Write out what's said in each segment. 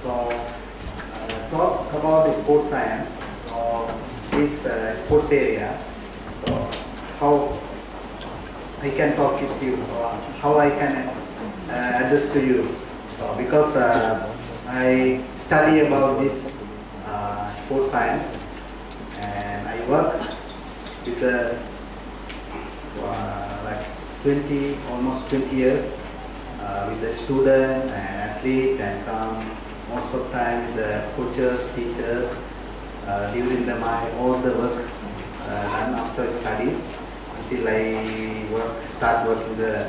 So, talk about the sports science or this sports area. So, how I can talk with you, or how I can address to you, because I study about this sports science, and I work with the like almost 20 years with the student and athlete, and most of the time with the coaches, teachers, during all the work done after studies until I start working the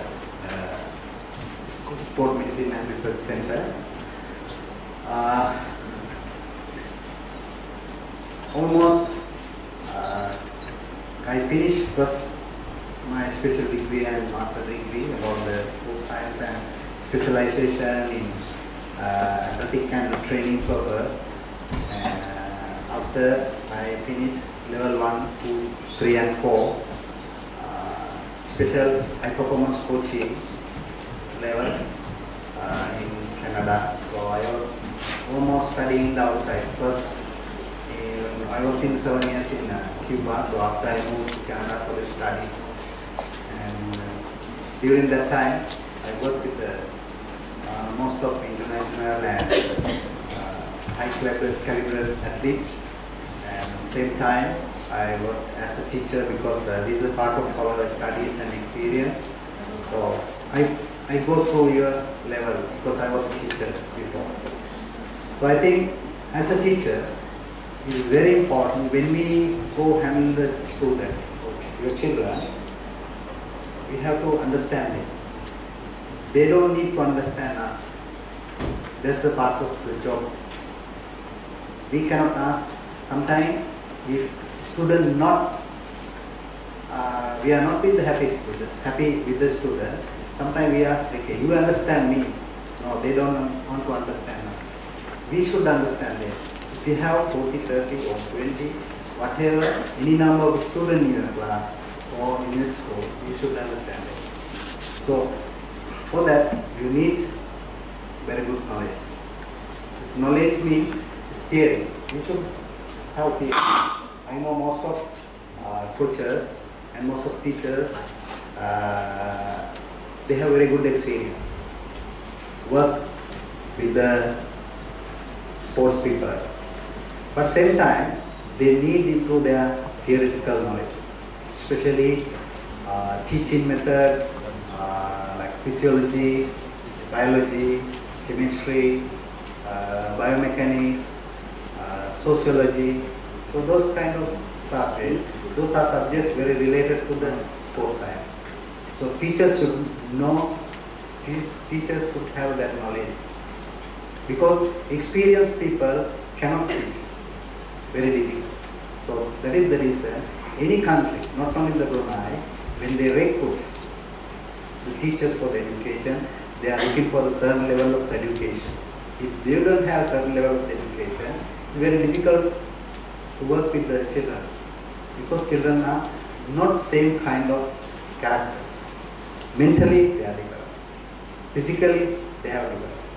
Sport Medicine and Research Center. Almost I finished first my special degree and master degree about the sports science and specialization in athletic and training purpose. And after I finished level 1, 2, 3 and 4 special high performance coaching level in Canada. So I was almost studying the outside. First I was in 7 years in Cuba, so after I moved to Canada for the studies. And during that time, I worked with most of international and high caliber athlete. And at the same time, I worked as a teacher because this is a part of our studies and experience. So I go through your level because I was a teacher before. So I think as a teacher, it is very important when we go handle the student, your children, we have to understand it. They don't need to understand us. That's the part of the job. We cannot ask. Sometimes if student not, we are not with the happy with the student. Sometimes we ask, okay, you understand me. No, they don't want to understand us. We should understand it. If you have 40, 30 or 20, whatever, any number of students in your class or in your school, you should understand it. So, for that, you need very good knowledge. This knowledge means theory. You should have theory. I know most of coaches and most of teachers, they have very good experience. Work with the sports people. But same time, they need to improve their theoretical knowledge, especially teaching method, like physiology, biology, chemistry, biomechanics, sociology. So those kind of subjects, those are subjects very related to the sports science. So teachers should know, teachers should have that knowledge, because experienced people cannot teach. Very difficult. So that is the reason any country, not only the Brunei, when they recruit the teachers for the education, they are looking for a certain level of education. If they don't have a certain level of education, it's very difficult to work with the children, because children are not same kind of characters. Mentally, they are different. Physically, they have differences.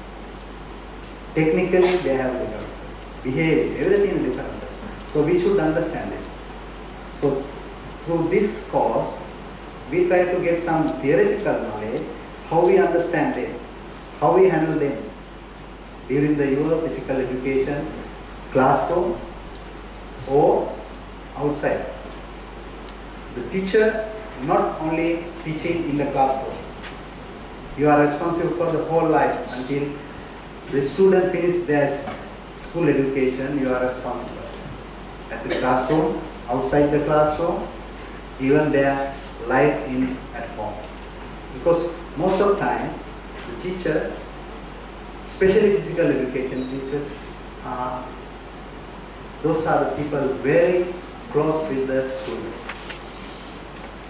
Technically, they have differences. Behavior, everything is different. So we should understand it. So through this course, we try to get some theoretical knowledge, how we understand them, how we handle them during your physical education, classroom or outside. The teacher not only teaching in the classroom. You are responsible for the whole life until the student finish their school education. You are responsible. At the classroom, outside the classroom, even their life at home. Because most of the time, the teacher, especially physical education teachers, those are the people very close with the student.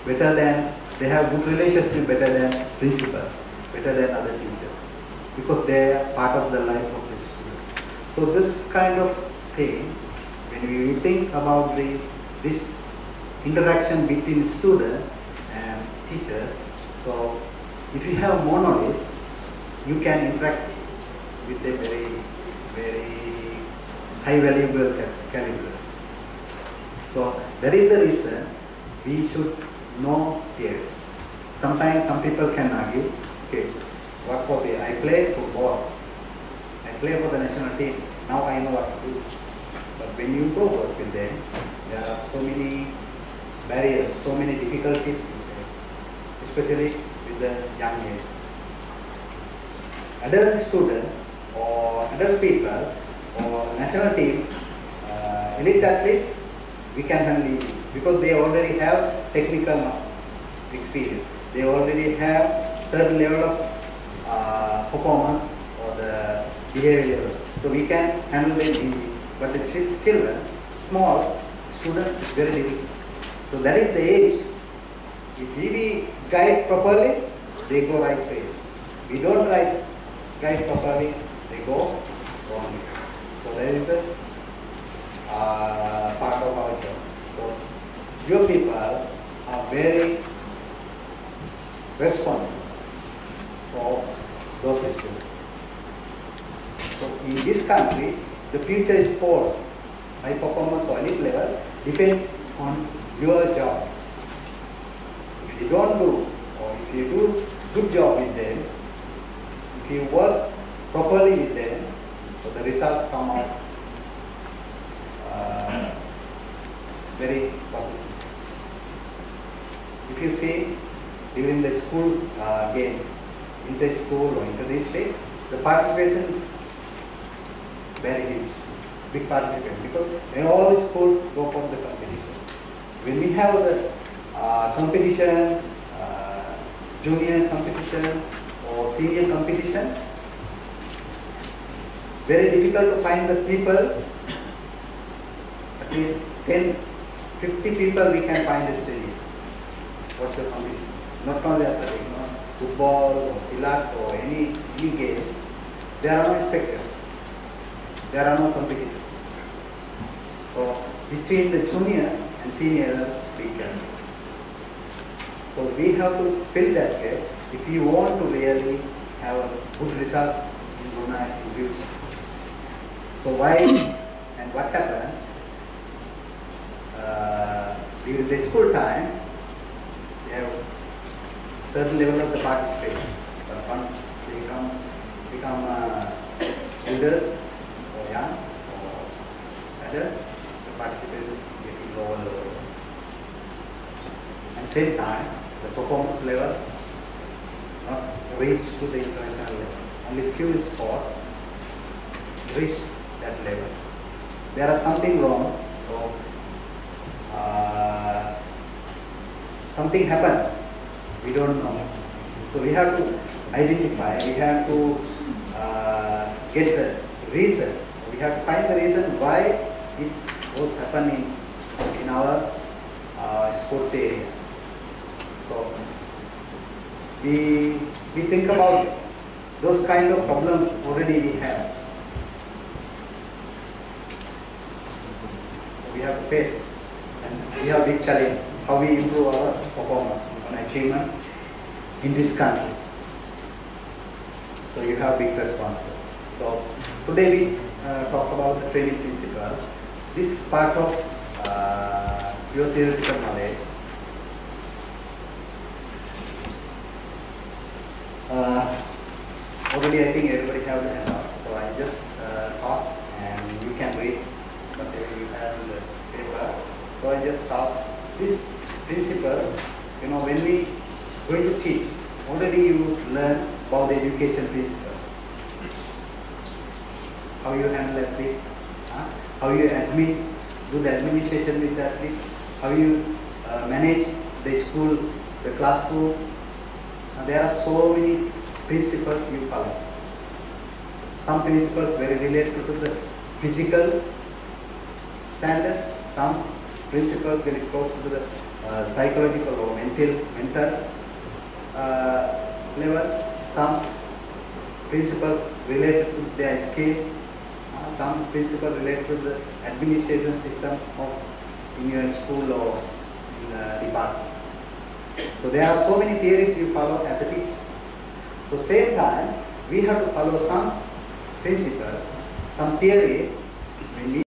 Better than, they have good relationship better than principal, better than other teachers. Because they are part of the life of the student. So this kind of thing, when we think about this interaction between student and teachers, so if you have more knowledge, you can interact with them very very high valuable caliber. So that is the reason we should know theory. Sometimes some people can argue, okay, what for the, I play football, I play for the national team, now I know what to do. But when you go work with them, there are so many barriers, so many difficulties you face, especially with the young age. Adult student or adult people or national team, elite athlete, we can handle easy because they already have technical experience. They already have certain level of performance or the behavior level. So we can handle them easy. But the children, small students, is very difficult. So that is the age. If we guide properly, they go right way. We don't guide properly, they go wrong way. So that is a part of our job. So your people are very responsible for those students. So in this country, the future sports, high performance or elite level, depend on your job. If you don't do, or if you do good job with them, if you work properly with them, so the results come out very positive. If you see during the school games, inter-school or inter-district, the participation is very huge, big participation, because when all the schools go for the competition. When we have the competition, junior competition or senior competition, very difficult to find the people, at least 10, 50 people we can find this stadium. What's the competition? Not only athletic, football or silat or any game, there are no spectators, there are no competitors. So between the junior and senior, we can. So we have to fill that gap if you want to really have good results in Brunei in future. So why and what happened during the school time? They have certain level of the participation, but once they become elders or young or adults, the participation is getting lower and lower. At the same time, the performance level not reach to the international level. Only few sports reach that level. There are something wrong, or something happened. We don't know. So we have to identify, we have to get the reason. We have to find the reason why it was happening in our sports area. So we think about it. Those kind of problems already we have. So we have to face, and we have big challenge, how we improve our performance and achievement in this country. So you have big responsibility. So today we talk about the training principle. This part of your theoretical knowledge. Already I think everybody have the handout. So I just talk and you can read whatever you have in the paper. So I just talk this principle. You know, when we going to teach, already you learn about the education principles. How you handle athlete, how you do the administration with the athlete, how you manage the school, the classroom. There are so many principles you follow. Some principles very related to the physical standard, some principles very close to the psychological or mental level, some principles related to their skill, some principles related to the administration system of in your school or in the department. So there are so many theories you follow as a teacher. So same time, we have to follow some principle, some theories, we need